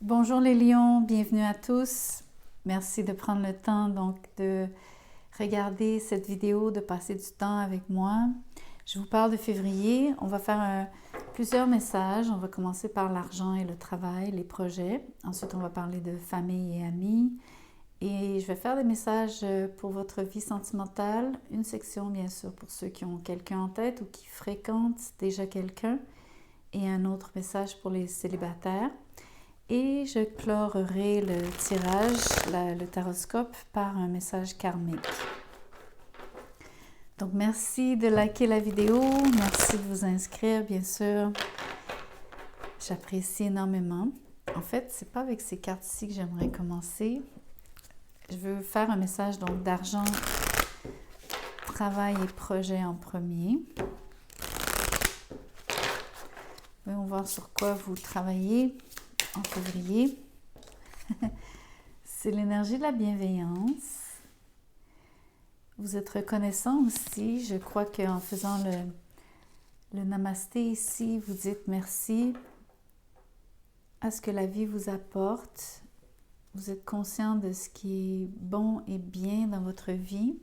Bonjour les lions, bienvenue à tous. Merci de prendre le temps de regarder cette vidéo, de passer du temps avec moi. Je vous parle de février. On va faire plusieurs messages. On va commencer par l'argent et le travail, les projets. Ensuite, on va parler de famille et amis. Et je vais faire des messages pour votre vie sentimentale. Une section, bien sûr, pour ceux qui ont quelqu'un en tête ou qui fréquentent déjà quelqu'un. Et un autre message pour les célibataires. Et je clorerai le tirage, le taroscope, par un message karmique. Donc, merci de liker la vidéo. Merci de vous inscrire, bien sûr. J'apprécie énormément. En fait, c'est pas avec ces cartes-ci que j'aimerais commencer. Je veux faire un message donc d'argent, travail et projet en premier. Voyons voir sur quoi vous travaillez en février. C'est l'énergie de la bienveillance. Vous êtes reconnaissant aussi. Je crois qu'en faisant le namasté ici, vous dites merci à ce que la vie vous apporte. Vous êtes conscient de ce qui est bon et bien dans votre vie.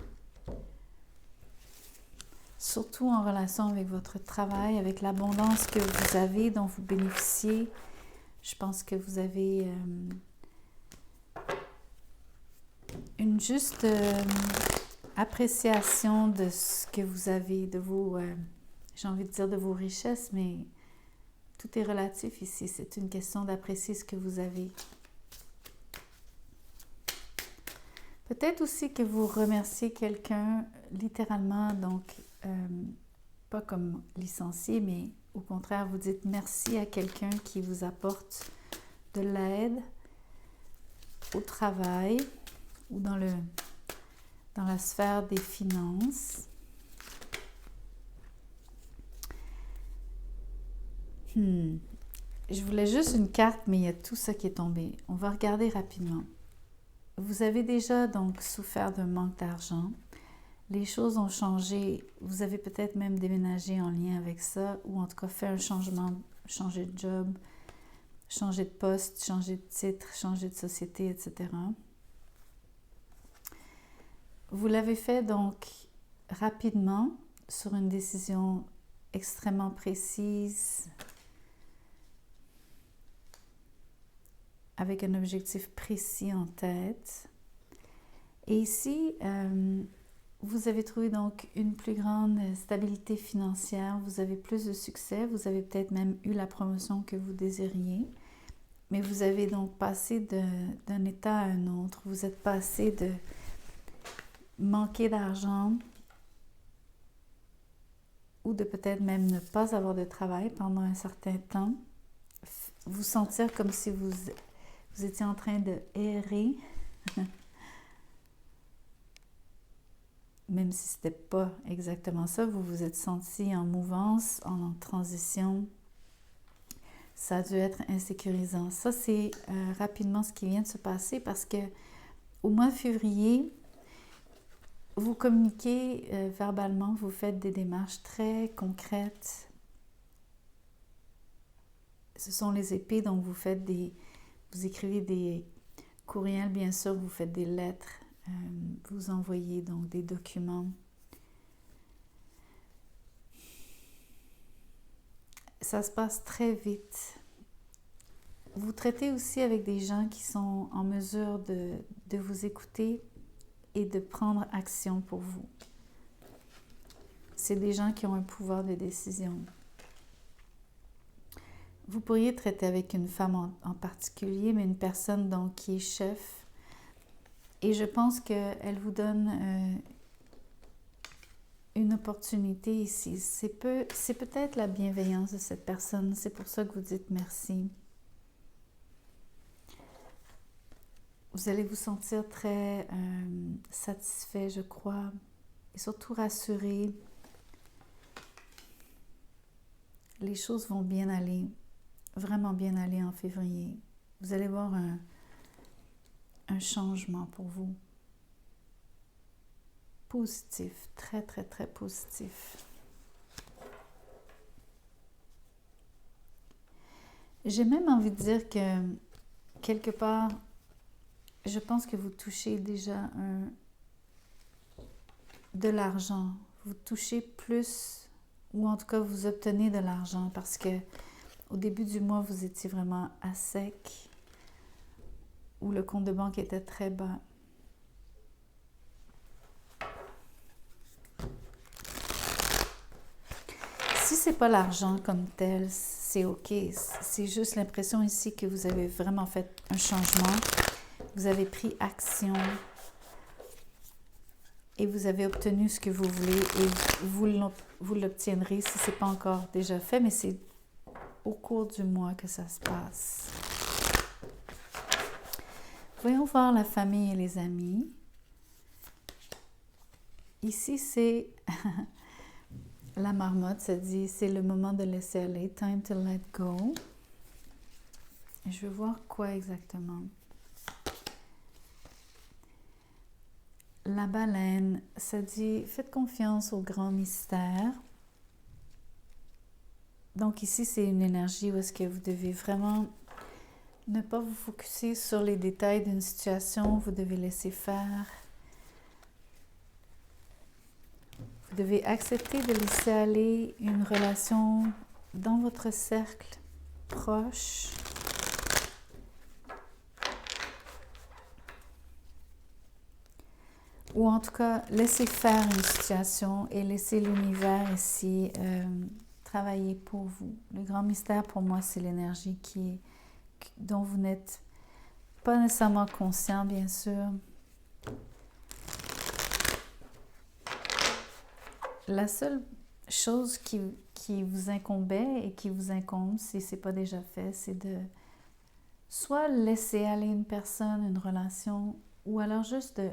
Surtout en relation avec votre travail, avec l'abondance que vous avez, dont vous bénéficiez. Je pense que vous avez une juste appréciation de ce que vous avez, de vos, j'ai envie de dire de vos richesses, mais tout est relatif ici. C'est une question d'apprécier ce que vous avez. Peut-être aussi que vous remerciez quelqu'un littéralement, donc pas comme licencié, mais au contraire, vous dites merci à quelqu'un qui vous apporte de l'aide au travail ou dans la sphère des finances. Je voulais juste une carte, mais il y a tout ça qui est tombé. On va regarder rapidement. Vous avez déjà donc souffert d'un manque d'argent. Les choses ont changé. Vous avez peut-être même déménagé en lien avec ça, ou en tout cas fait un changement, changé de job, changé de poste, changé de titre, changé de société, etc. Vous l'avez fait donc rapidement sur une décision extrêmement précise, avec un objectif précis en tête. Et ici, vous avez trouvé donc une plus grande stabilité financière, vous avez plus de succès, vous avez peut-être même eu la promotion que vous désiriez, mais vous avez donc passé d'un état à un autre. Vous êtes passé de manquer d'argent ou de peut-être même ne pas avoir de travail pendant un certain temps, vous sentir comme si vous étiez en train de errer, même si ce n'était pas exactement ça, vous vous êtes senti en mouvance, en transition. Ça a dû être insécurisant. Ça, c'est rapidement ce qui vient de se passer parce que au mois de février, vous communiquez verbalement, vous faites des démarches très concrètes. Ce sont les épées, donc vous écrivez des courriels, bien sûr, vous faites des lettres, vous envoyez donc des documents. Ça se passe très vite. Vous traitez aussi avec des gens qui sont en mesure de vous écouter et de prendre action pour vous. C'est des gens qui ont un pouvoir de décision. Vous pourriez traiter avec une femme en particulier, mais une personne donc qui est chef. Et je pense qu'elle vous donne une opportunité ici. C'est peut-être la bienveillance de cette personne. C'est pour ça que vous dites merci. Vous allez vous sentir très satisfait, je crois, et surtout rassuré. Les choses vont bien aller, vraiment bien aller en février. Vous allez voir un changement pour vous. Positif, très, très, très positif. J'ai même envie de dire que quelque part, je pense que vous touchez déjà de l'argent. Vous touchez plus, ou en tout cas, vous obtenez de l'argent parce que au début du mois, vous étiez vraiment à sec, ou le compte de banque était très bas. Si c'est pas l'argent comme tel, c'est ok. C'est juste l'impression ici que vous avez vraiment fait un changement. Vous avez pris action et vous avez obtenu ce que vous voulez et vous l'obtiendrez si ce n'est pas encore déjà fait, mais c'est au cours du mois que ça se passe. Voyons voir la famille et les amis. Ici, c'est la marmotte, ça dit c'est le moment de laisser aller, time to let go. Et je veux voir quoi exactement. La baleine, ça dit faites confiance au grand mystère. Donc ici, c'est une énergie où est-ce que vous devez vraiment ne pas vous focuser sur les détails d'une situation, vous devez laisser faire. Vous devez accepter de laisser aller une relation dans votre cercle proche. Ou en tout cas, laisser faire une situation et laisser l'univers ici travailler pour vous. Le grand mystère pour moi, c'est l'énergie dont vous n'êtes pas nécessairement conscient, bien sûr. La seule chose qui vous incombait et qui vous incombe, si ce n'est pas déjà fait, c'est de soit laisser aller une personne, une relation, ou alors juste de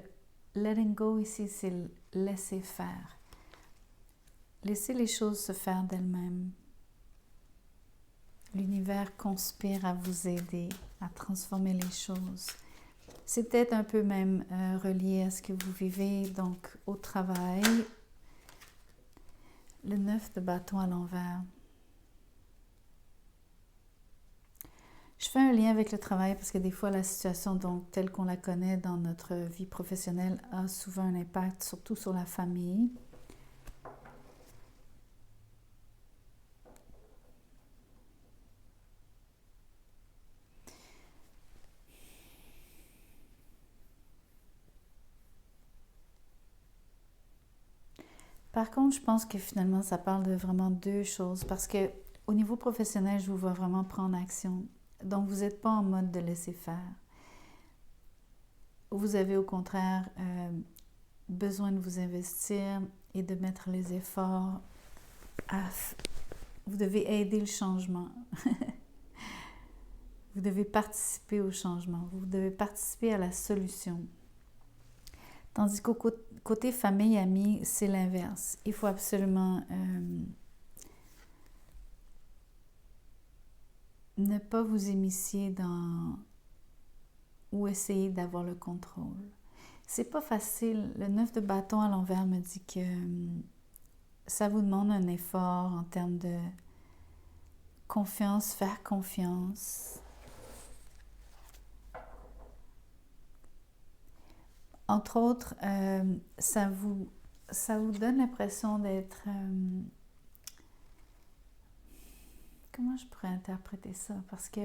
letting go ici, c'est laisser faire. Laisser les choses se faire d'elles-mêmes. L'univers conspire à vous aider à transformer les choses. C'est peut-être un peu même relié à ce que vous vivez, donc au travail. Le 9 de bâton à l'envers. Je fais un lien avec le travail parce que des fois, la situation donc, telle qu'on la connaît dans notre vie professionnelle a souvent un impact, surtout sur la famille. Par contre, je pense que finalement, ça parle de vraiment deux choses parce que au niveau professionnel, je vous vois vraiment prendre action. Donc, vous n'êtes pas en mode de laisser faire. Vous avez au contraire besoin de vous investir et de mettre les efforts vous devez aider le changement. Vous devez participer au changement. Vous devez participer à la solution. Tandis qu'au côté famille, amis, c'est l'inverse. Il faut absolument ne pas vous immiscer dans ou essayer d'avoir le contrôle. C'est pas facile. Le 9 de bâton à l'envers me dit que ça vous demande un effort en termes de confiance, faire confiance. Entre autres, ça vous donne l'impression d'être... comment je pourrais interpréter ça? Parce que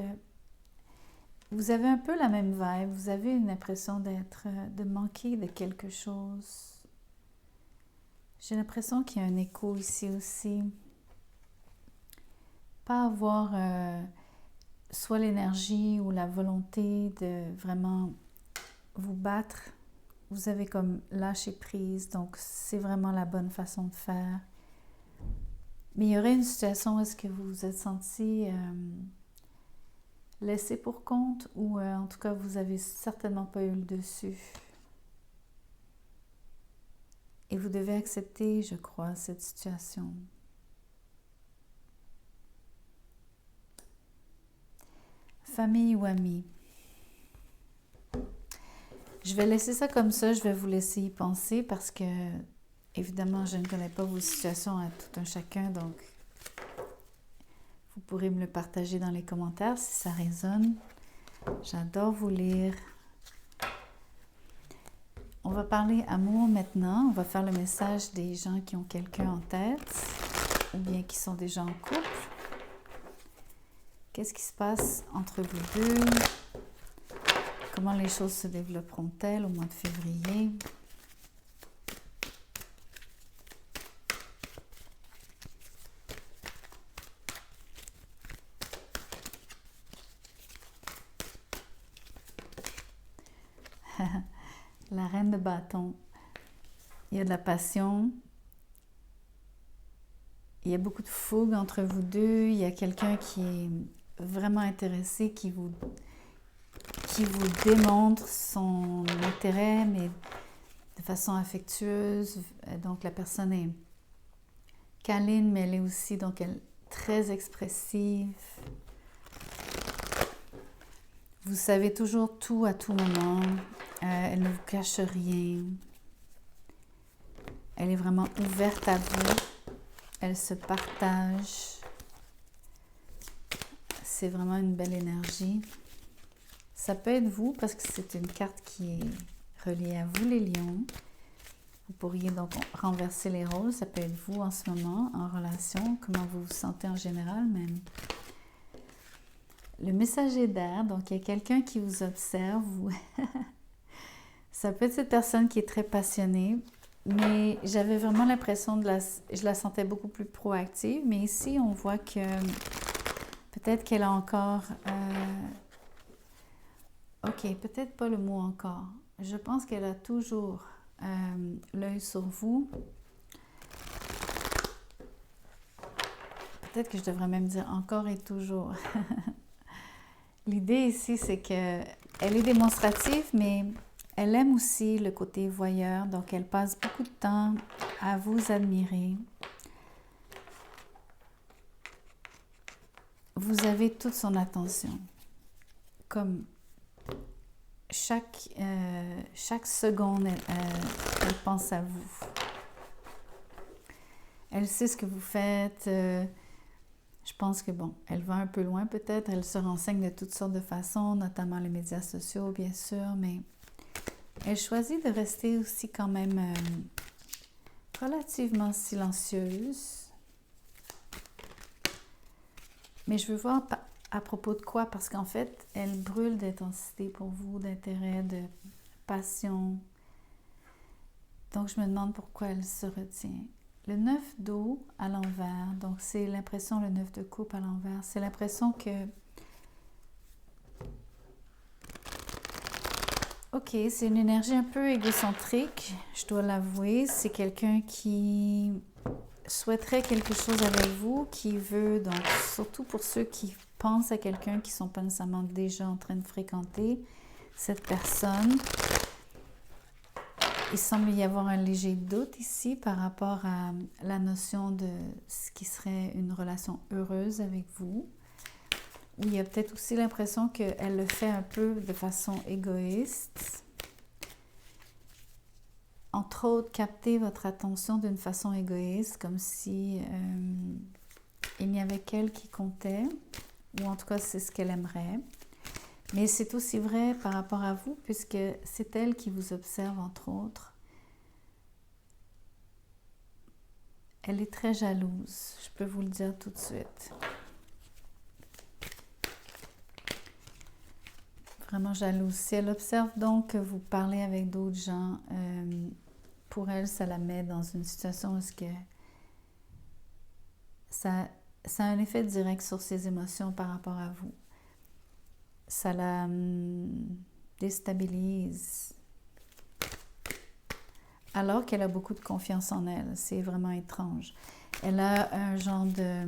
vous avez un peu la même vibe, vous avez une impression de manquer de quelque chose. J'ai l'impression qu'il y a un écho ici aussi. Pas avoir soit l'énergie ou la volonté de vraiment vous battre. Vous avez comme lâché prise, donc c'est vraiment la bonne façon de faire. Mais il y aurait une situation où est-ce que vous vous êtes senti laissé pour compte ou en tout cas vous avez certainement pas eu le dessus. Et vous devez accepter, je crois, cette situation. Famille ou amis. Je vais laisser ça comme ça, je vais vous laisser y penser parce que, évidemment, je ne connais pas vos situations à tout un chacun, donc vous pourrez me le partager dans les commentaires si ça résonne. J'adore vous lire. On va parler amour maintenant. On va faire le message des gens qui ont quelqu'un en tête ou bien qui sont déjà en couple. Qu'est-ce qui se passe entre vous deux? Comment les choses se développeront-elles au mois de février? La reine de bâton. Il y a de la passion. Il y a beaucoup de fougue entre vous deux. Il y a quelqu'un qui est vraiment intéressé, qui vous démontre son intérêt, mais de façon affectueuse. Donc, la personne est câline, mais elle est aussi donc, elle, très expressive. Vous savez toujours tout à tout moment. Elle ne vous cache rien. Elle est vraiment ouverte à vous. Elle se partage. C'est vraiment une belle énergie. Ça peut être vous parce que c'est une carte qui est reliée à vous, les lions. Vous pourriez donc renverser les rôles. Ça peut être vous en ce moment, en relation, comment vous vous sentez en général même. Le messager d'air, donc il y a quelqu'un qui vous observe. Ça peut être cette personne qui est très passionnée, mais j'avais vraiment l'impression je la sentais beaucoup plus proactive, mais ici on voit que peut-être qu'elle a encore, ok, peut-être pas le mot encore, je pense qu'elle a toujours l'œil sur vous. Peut-être que je devrais même dire encore et toujours. L'idée ici, c'est qu'elle est démonstrative, mais elle aime aussi le côté voyeur, donc elle passe beaucoup de temps à vous admirer. Vous avez toute son attention, comme chaque seconde, elle pense à vous. Elle sait ce que vous faites. Je pense que, bon, elle va un peu loin peut-être. Elle se renseigne de toutes sortes de façons, notamment les médias sociaux, bien sûr, mais elle choisit de rester aussi quand même relativement silencieuse. Mais je veux voir à propos de quoi, parce qu'en fait, elle brûle d'intensité pour vous, d'intérêt, de passion. Donc, je me demande pourquoi elle se retient. Le 9 d'eau à l'envers, donc c'est l'impression, le 9 de coupe à l'envers, c'est l'impression que ok, c'est une énergie un peu égocentrique, je dois l'avouer. C'est quelqu'un qui souhaiterait quelque chose avec vous, qui veut, donc surtout pour ceux qui pensent à quelqu'un qui ne sont pas nécessairement déjà en train de fréquenter cette personne. Il semble y avoir un léger doute ici par rapport à la notion de ce qui serait une relation heureuse avec vous. Il y a peut-être aussi l'impression qu'elle le fait un peu de façon égoïste. Entre autres, capter votre attention d'une façon égoïste, comme si il n'y avait qu'elle qui comptait, ou en tout cas c'est ce qu'elle aimerait. Mais c'est aussi vrai par rapport à vous, puisque c'est elle qui vous observe, entre autres. Elle est très jalouse, je peux vous le dire tout de suite. Vraiment jalouse. Si elle observe donc que vous parlez avec d'autres gens, pour elle, ça la met dans une situation où ça a un effet direct sur ses émotions par rapport à vous. Ça la déstabilise. Alors qu'elle a beaucoup de confiance en elle. C'est vraiment étrange. Elle a un genre de...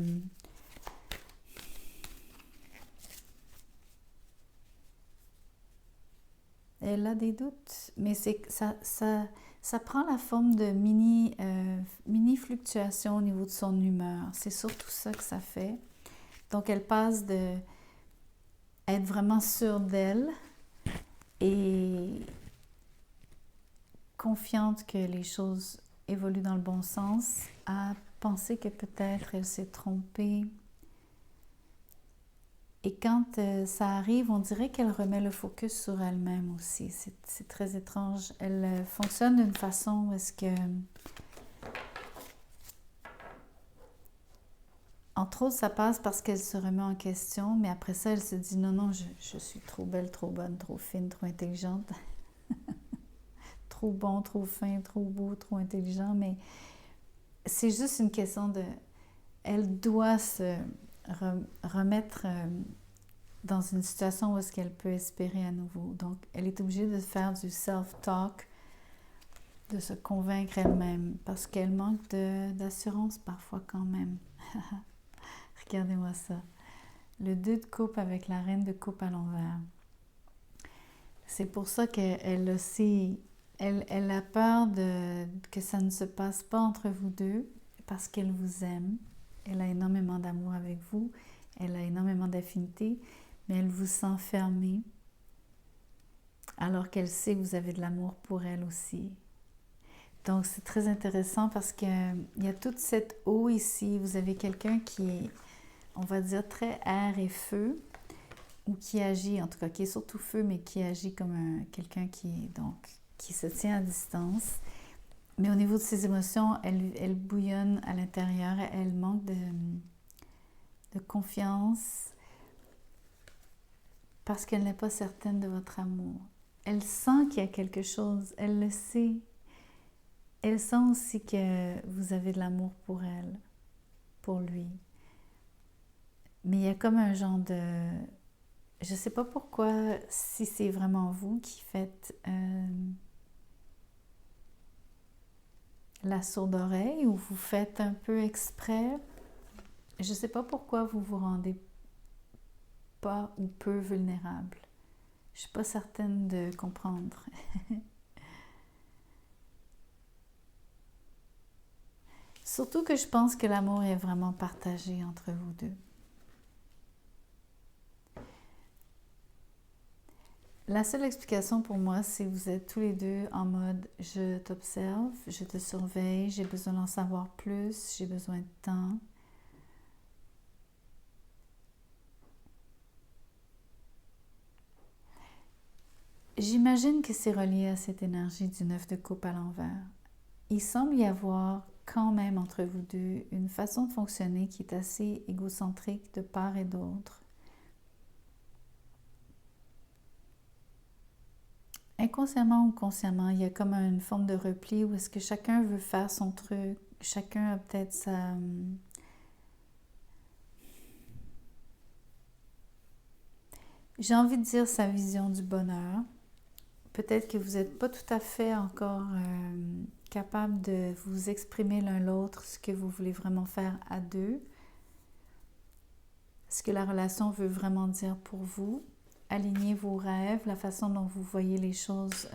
Elle a des doutes, mais ça prend la forme de mini fluctuations au niveau de son humeur. C'est surtout ça que ça fait. Donc, elle passe de être vraiment sûre d'elle et confiante que les choses évoluent dans le bon sens à penser que peut-être elle s'est trompée Et quand ça arrive, on dirait qu'elle remet le focus sur elle-même aussi. C'est très étrange. Elle fonctionne d'une façon où est-ce que... Entre autres, ça passe parce qu'elle se remet en question, mais après ça, elle se dit non, non, je suis trop belle, trop bonne, trop fine, trop intelligente, trop bon, trop fin, trop beau, trop intelligent, mais c'est juste une question de... Elle doit se remettre dans une situation où est-ce qu'elle peut espérer à nouveau. Donc, elle est obligée de faire du self-talk, de se convaincre elle-même, parce qu'elle manque d'assurance parfois quand même. Regardez-moi ça. Le 2 de coupe avec la reine de coupe à l'envers. C'est pour ça qu'elle aussi, elle a peur que ça ne se passe pas entre vous deux, parce qu'elle vous aime. Elle a énormément d'amour avec vous. Elle a énormément d'affinité, mais elle vous sent fermé, alors qu'elle sait que vous avez de l'amour pour elle aussi. Donc, c'est très intéressant parce qu'il y a toute cette eau ici. Vous avez quelqu'un qui est, on va dire, très air et feu, ou qui agit, en tout cas, qui est surtout feu, mais qui agit comme quelqu'un qui se tient à distance. Mais au niveau de ses émotions, elle bouillonne à l'intérieur, elle manque de confiance parce qu'elle n'est pas certaine de votre amour. Elle sent qu'il y a quelque chose, elle le sait. Elle sent aussi que vous avez de l'amour pour elle, pour lui. Mais il y a comme un genre de... Je ne sais pas pourquoi, si c'est vraiment vous qui faites la sourde oreille ou vous faites un peu exprès. Je ne sais pas pourquoi vous vous rendez pas ou peu vulnérable. Je ne suis pas certaine de comprendre. Surtout que je pense que l'amour est vraiment partagé entre vous deux. La seule explication pour moi, c'est que vous êtes tous les deux en mode « je t'observe, je te surveille, j'ai besoin d'en savoir plus, j'ai besoin de temps ». J'imagine que c'est relié à cette énergie du 9 de coupe à l'envers. Il semble y avoir quand même entre vous deux une façon de fonctionner qui est assez égocentrique de part et d'autre. Inconsciemment ou consciemment, il y a comme une forme de repli où est-ce que chacun veut faire son truc, chacun a peut-être sa... J'ai envie de dire sa vision du bonheur. Peut-être que vous n'êtes pas tout à fait encore capable de vous exprimer l'un l'autre ce que vous voulez vraiment faire à deux, ce que la relation veut vraiment dire pour vous. Alignez vos rêves, la façon dont vous voyez les choses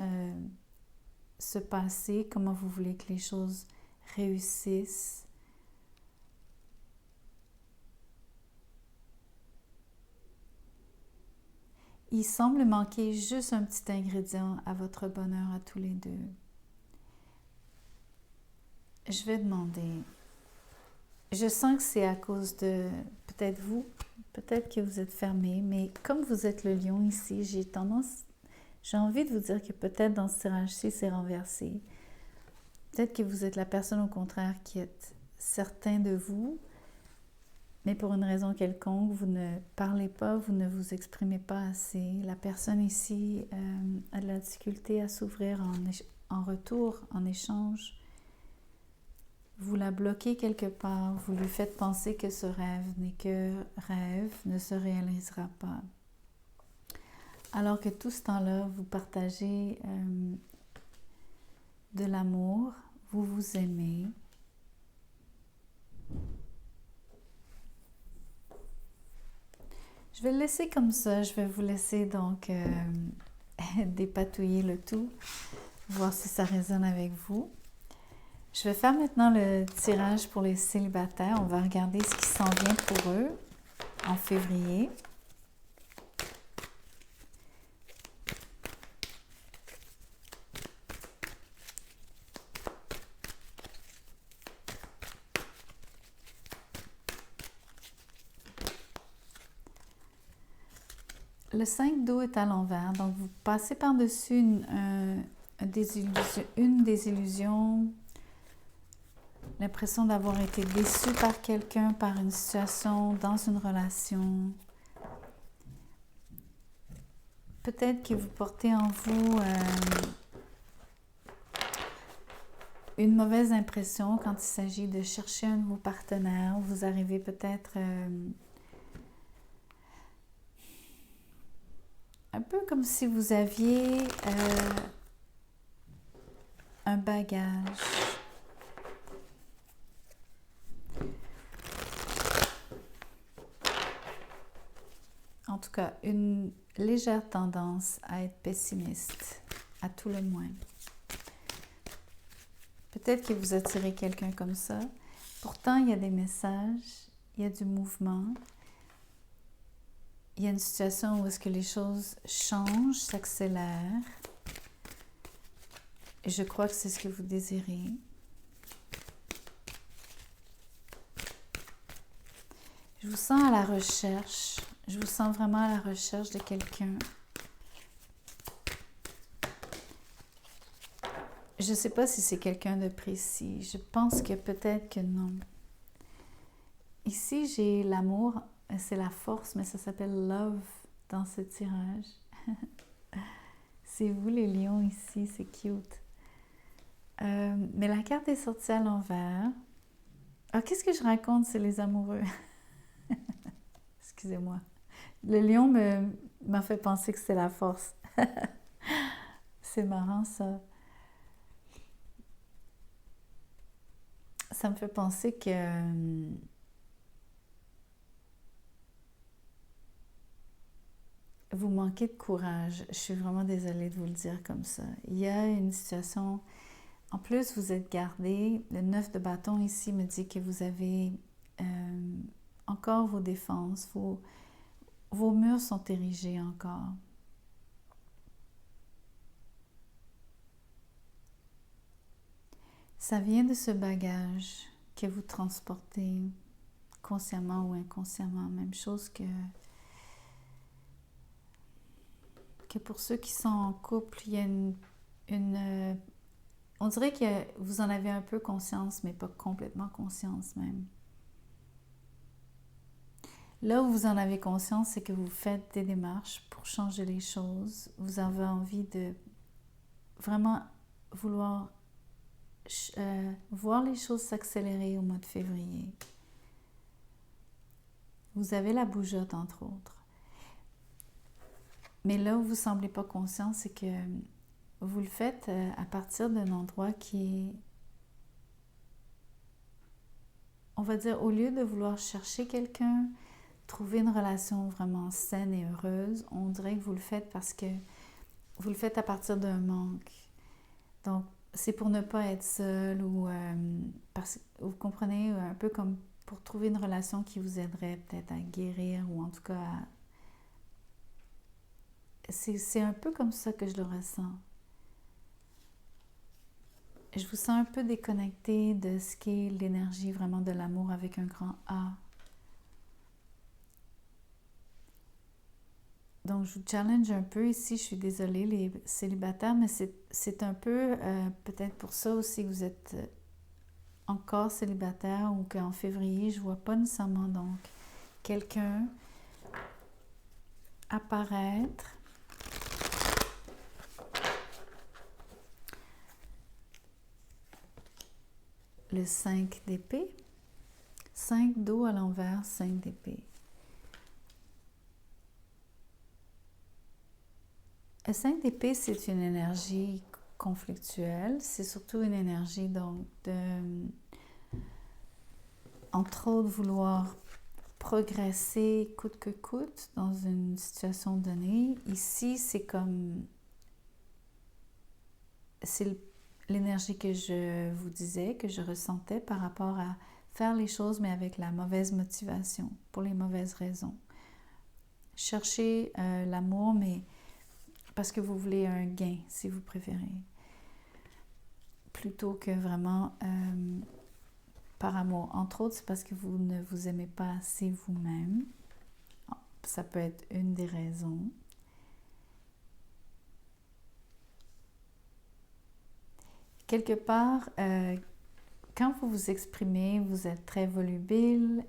se passer, comment vous voulez que les choses réussissent. Il semble manquer juste un petit ingrédient à votre bonheur à tous les deux. Je vais demander. Je sens que c'est à cause de peut-être vous, peut-être que vous êtes fermé, mais comme vous êtes le lion ici, j'ai envie de vous dire que peut-être dans ce tirage-ci, c'est renversé. Peut-être que vous êtes la personne au contraire qui est certain de vous, mais pour une raison quelconque, vous ne parlez pas, vous ne vous exprimez pas assez. La personne ici a de la difficulté à s'ouvrir en retour, en échange. Vous la bloquez quelque part, vous lui faites penser que ce rêve n'est que rêve, ne se réalisera pas. Alors que tout ce temps-là, vous partagez de l'amour, vous vous aimez. Je vais le laisser comme ça, je vais vous laisser donc dépatouiller le tout, voir si ça résonne avec vous. Je vais faire maintenant le tirage pour les célibataires. On va regarder ce qui s'en vient pour eux en février. le 5 d'eau est à l'envers, donc vous passez par-dessus une désillusion, l'impression d'avoir été déçu par quelqu'un, par une situation, dans une relation. Peut-être que vous portez en vous une mauvaise impression quand il s'agit de chercher un nouveau partenaire. Vous arrivez peut-être un peu comme si vous aviez un bagage. En tout cas, une légère tendance à être pessimiste, à tout le moins. Peut-être que vous attirez quelqu'un comme ça. Pourtant, il y a des messages, il y a du mouvement. Il y a une situation où est-ce que les choses changent, s'accélèrent. Et je crois que c'est ce que vous désirez. Je vous sens à la recherche. Je vous sens vraiment à la recherche de quelqu'un. Je ne sais pas si c'est quelqu'un de précis. Je pense que peut-être que non. Ici, j'ai l'amour, c'est la force, mais ça s'appelle love dans ce tirage. C'est vous les lions ici, c'est cute. Mais la carte est sortie à l'envers. Ah, qu'est-ce que je raconte, c'est les amoureux. Excusez-moi. Le lion m'a fait penser que c'est la force. C'est marrant ça. Ça me fait penser que vous manquez de courage. Je suis vraiment désolée de vous le dire comme ça. Il y a une situation... En plus, vous êtes gardé. Le 9 de bâton ici me dit que vous avez encore vos défenses. Vos murs sont érigés encore. Ça vient de ce bagage que vous transportez consciemment ou inconsciemment. Même chose que pour ceux qui sont en couple, il y a on dirait que vous en avez un peu conscience, mais pas complètement conscience même. Là où vous en avez conscience, c'est que vous faites des démarches pour changer les choses. Vous avez envie de vraiment vouloir voir les choses s'accélérer au mois de février. Vous avez la bougeotte, entre autres. Mais là où vous ne semblez pas conscient, c'est que vous le faites à partir d'un endroit qui est, on va dire, au lieu de vouloir chercher quelqu'un, trouver une relation vraiment saine et heureuse, on dirait que vous le faites parce que vous le faites à partir d'un manque. Donc, c'est pour ne pas être seul ou parce que vous comprenez, un peu comme pour trouver une relation qui vous aiderait peut-être à guérir ou en tout cas à... C'est un peu comme ça que je le ressens. Je vous sens un peu déconnecté de ce qu'est l'énergie vraiment de l'amour avec un grand A. Donc, je vous challenge un peu ici. Je suis désolée, les célibataires, mais c'est un peu peut-être pour ça aussi que vous êtes encore célibataire ou qu'en février, je ne vois pas nécessairement donc quelqu'un apparaître. Le 5 d'épée. 5 d'eau à l'envers, 5 d'épée. Le 5 d'épée, c'est une énergie conflictuelle. C'est surtout une énergie donc de, entre autres, vouloir progresser coûte que coûte dans une situation donnée. Ici, c'est comme... C'est l'énergie que je vous disais, que je ressentais par rapport à faire les choses, mais avec la mauvaise motivation, pour les mauvaises raisons. Chercher l'amour, mais parce que vous voulez un gain, si vous préférez. Plutôt que vraiment par amour. Entre autres, c'est parce que vous ne vous aimez pas assez vous-même. Ça peut être une des raisons. quelque part, quand vous vous exprimez, vous êtes très volubile,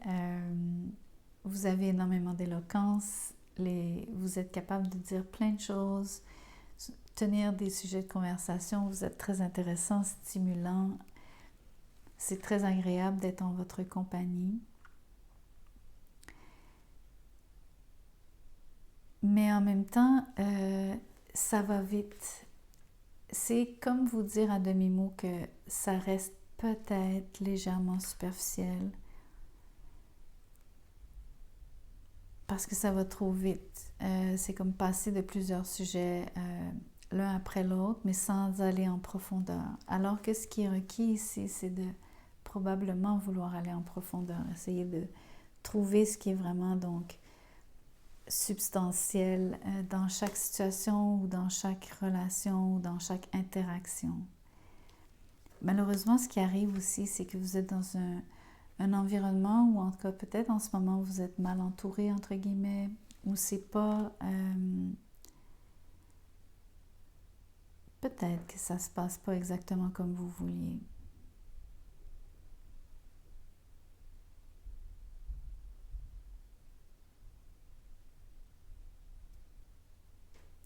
vous avez énormément d'éloquence, vous êtes capable de dire plein de choses, tenir des sujets de conversation, vous êtes très intéressant, stimulant. C'est très agréable d'être en votre compagnie. Mais en même temps, ça va vite. C'est comme vous dire à demi-mot que ça reste peut-être légèrement superficiel parce que ça va trop vite. C'est comme passer de plusieurs sujets l'un après l'autre, mais sans aller en profondeur. Alors que ce qui est requis ici, c'est de probablement vouloir aller en profondeur, essayer de trouver ce qui est vraiment donc substantiel dans chaque situation ou dans chaque relation ou dans chaque interaction. Malheureusement, ce qui arrive aussi, c'est que vous êtes dans un environnement où, en tout cas, peut-être en ce moment, vous êtes mal entouré, entre guillemets, ou c'est pas... peut-être que ça se passe pas exactement comme vous vouliez.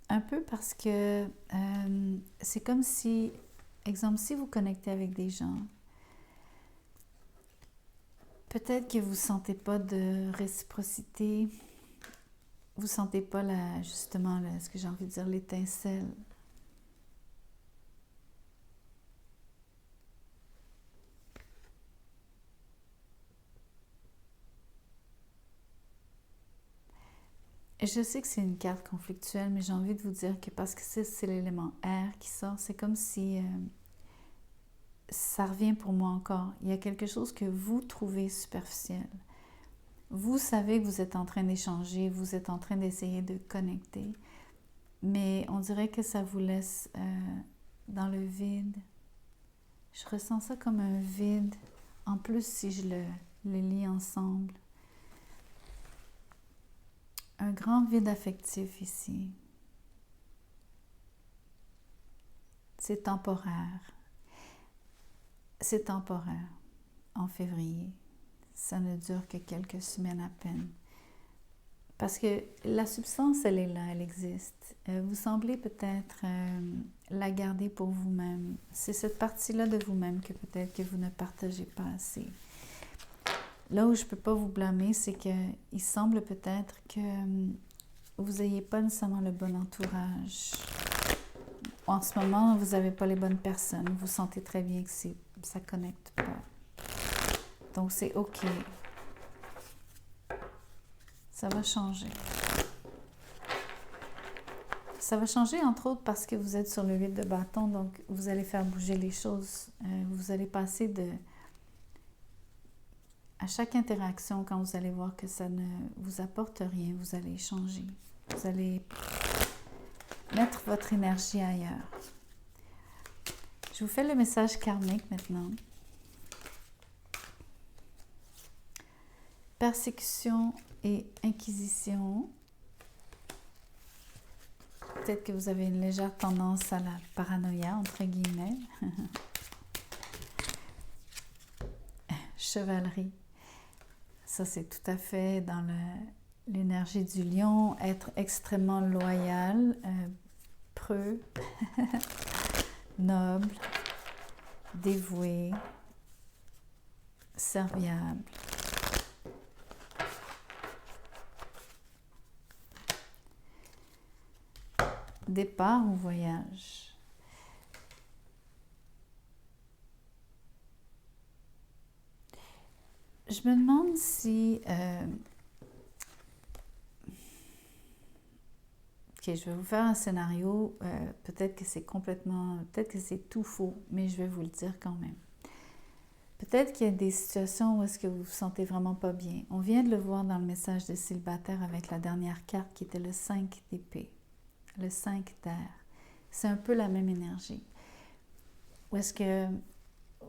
Un peu parce que c'est comme si, exemple, si vous connectez avec des gens, peut-être que vous ne sentez pas de réciprocité, vous ne sentez pas justement ce que j'ai envie de dire, l'étincelle. Et je sais que c'est une carte conflictuelle, mais j'ai envie de vous dire que parce que c'est l'élément air qui sort, c'est comme si ça revient pour moi encore. Il y a quelque chose que vous trouvez superficiel. Vous savez que vous êtes en train d'échanger, vous êtes en train d'essayer de connecter, mais on dirait que ça vous laisse dans le vide. Je ressens ça comme un vide, en plus si je le lis ensemble. Un grand vide affectif ici. C'est temporaire. C'est temporaire en février. Ça ne dure que quelques semaines à peine. Parce que la substance, elle est là, elle existe. Vous semblez peut-être la garder pour vous-même. C'est cette partie-là de vous-même que peut-être que vous ne partagez pas assez. Là où je ne peux pas vous blâmer, c'est qu'il semble peut-être que vous n'ayez pas nécessairement le bon entourage. En ce moment, vous n'avez pas les bonnes personnes. Vous sentez très bien que ça ne connecte pas. Donc, c'est OK. Ça va changer. Ça va changer, entre autres, parce que vous êtes sur le 8 de bâton, donc vous allez faire bouger les choses. Vous allez passer à chaque interaction, quand vous allez voir que ça ne vous apporte rien, vous allez changer. Vous allez mettre votre énergie ailleurs. Je vous fais le message karmique maintenant. Persécution et inquisition. Peut-être que vous avez une légère tendance à la paranoïa, entre guillemets. Chevalerie. Ça, c'est tout à fait dans l'énergie du lion. Être extrêmement loyal, preux, noble, dévoué, serviable. Départ ou voyage. Je me demande si... Ok, je vais vous faire un scénario. Peut-être que c'est peut-être que c'est tout faux, mais je vais vous le dire quand même. Peut-être qu'il y a des situations où est-ce que vous vous sentez vraiment pas bien. On vient de le voir dans le message des célibataires avec la dernière carte qui était le 5 d'épée. Le 5 d'air. C'est un peu la même énergie. Ou est-ce que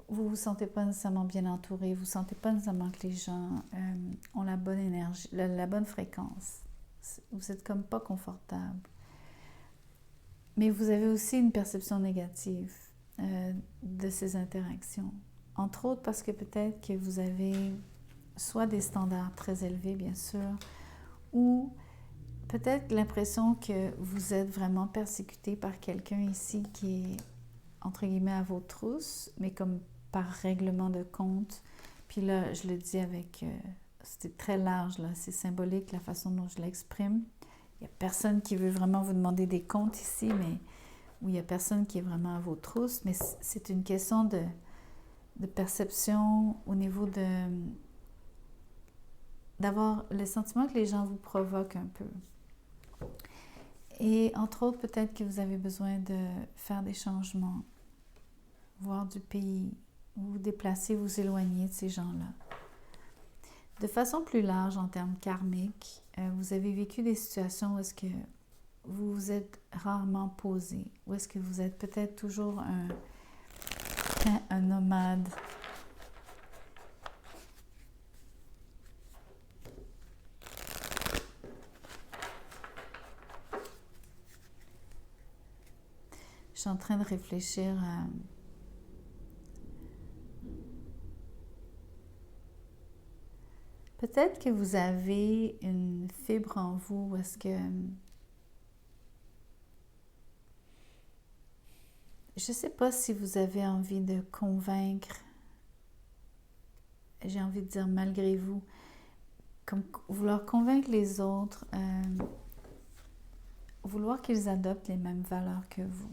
vous ne vous sentez pas nécessairement bien entouré, vous ne sentez pas nécessairement que les gens ont la bonne énergie, la bonne fréquence. Vous n'êtes comme pas confortable. Mais vous avez aussi une perception négative. de ces interactions. Entre autres parce que peut-être que vous avez soit des standards très élevés, bien sûr, ou peut-être l'impression que vous êtes vraiment persécuté par quelqu'un ici qui est, entre guillemets, à vos trousses, mais comme par règlement de compte. Puis là, je le dis avec... c'est très large, là, c'est symbolique la façon dont je l'exprime. Il n'y a personne qui veut vraiment vous demander des comptes ici, mais où il n'y a personne qui est vraiment à vos trousses, mais c'est une question de perception au niveau d'avoir le sentiment que les gens vous provoquent un peu. Et entre autres, peut-être que vous avez besoin de faire des changements, voir du pays, vous déplacer, vous éloigner de ces gens-là. De façon plus large en termes karmiques, vous avez vécu des situations où est-ce que vous vous êtes rarement posé, où est-ce que vous êtes peut-être toujours un nomade. Je suis en train de réfléchir à... Peut-être que vous avez une fibre en vous où est-ce que... Je ne sais pas si vous avez envie de convaincre, j'ai envie de dire malgré vous, comme vouloir convaincre les autres, vouloir qu'ils adoptent les mêmes valeurs que vous.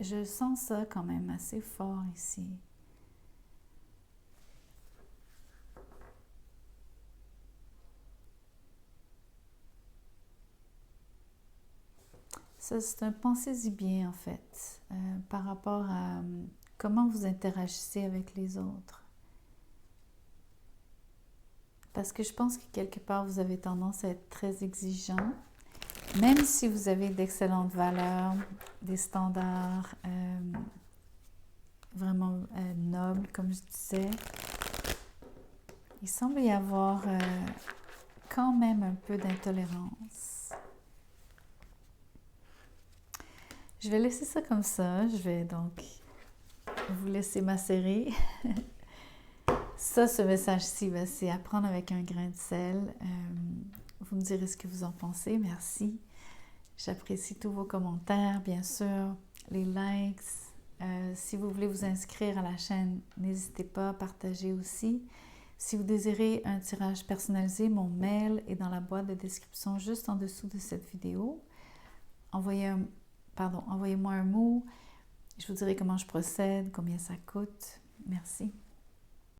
Je sens ça quand même assez fort ici. Ça, c'est un pensez-y bien en fait, par rapport à comment vous interagissez avec les autres. Parce que je pense que quelque part, vous avez tendance à être très exigeant, même si vous avez d'excellentes valeurs, des standards vraiment nobles, comme je disais. Il semble y avoir quand même un peu d'intolérance. Je vais laisser ça comme ça. Je vais donc vous laisser macérer. Ça, ce message-ci, c'est à prendre avec un grain de sel. Vous me direz ce que vous en pensez. Merci. J'apprécie tous vos commentaires, bien sûr, les likes. Si vous voulez vous inscrire à la chaîne, n'hésitez pas à partager aussi. Si vous désirez un tirage personnalisé, mon mail est dans la boîte de description juste en dessous de cette vidéo. Envoyez-moi un mot. Je vous dirai comment je procède, combien ça coûte. Merci.